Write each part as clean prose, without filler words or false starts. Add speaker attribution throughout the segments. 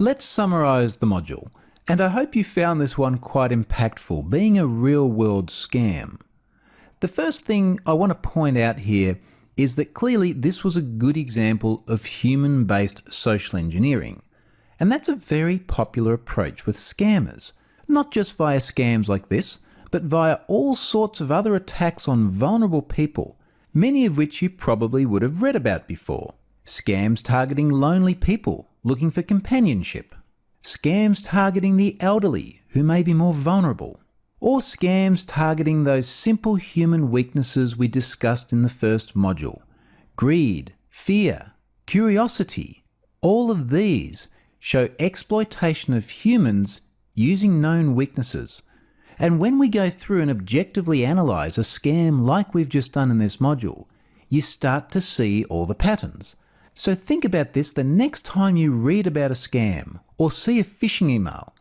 Speaker 1: Let's summarize the module, and I hope you found this one quite impactful, being a real-world scam. The first thing I want to point out here is that clearly this was a good example of human-based social engineering. And that's a very popular approach with scammers, not just via scams like this, but via all sorts of other attacks on vulnerable people, many of which you probably would have read about before. Scams targeting lonely people looking for companionship. Scams targeting the elderly who may be more vulnerable. Or scams targeting those simple human weaknesses we discussed in the first module. Greed, fear, curiosity. All of these show exploitation of humans using known weaknesses. And when we go through and objectively analyse a scam like we've just done in this module, you start to see all the patterns. So think about this the next time you read about a scam or see a phishing email.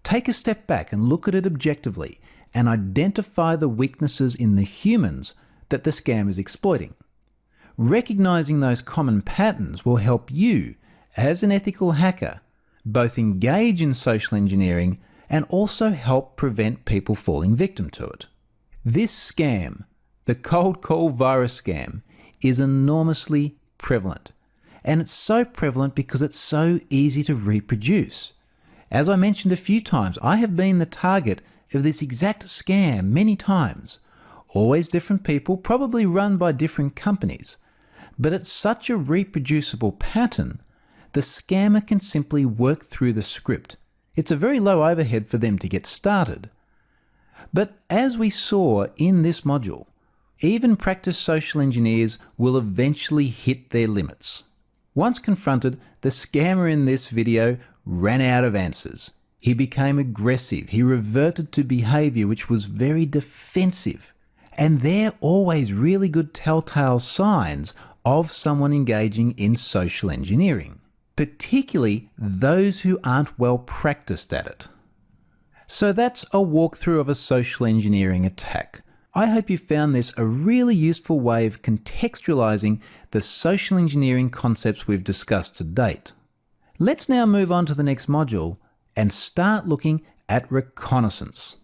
Speaker 1: Take a step back and look at it objectively and identify the weaknesses in the humans that the scam is exploiting. Recognizing those common patterns will help you, as an ethical hacker, both engage in social engineering and also help prevent people falling victim to it. This scam, the cold call virus scam, is enormously prevalent. And it's so prevalent because it's so easy to reproduce. As I mentioned a few times, I have been the target of this exact scam many times. Always different people, probably run by different companies. But it's such a reproducible pattern, the scammer can simply work through the script. It's a very low overhead for them to get started. But as we saw in this module, even practiced social engineers will eventually hit their limits. Once confronted, the scammer in this video ran out of answers. He became aggressive. He reverted to behavior which was very defensive. And they're always really good telltale signs of someone engaging in social engineering, particularly those who aren't well practiced at it. So that's a walkthrough of a social engineering attack. I hope you found this a really useful way of contextualizing the social engineering concepts we've discussed to date. Let's now move on to the next module and start looking at reconnaissance.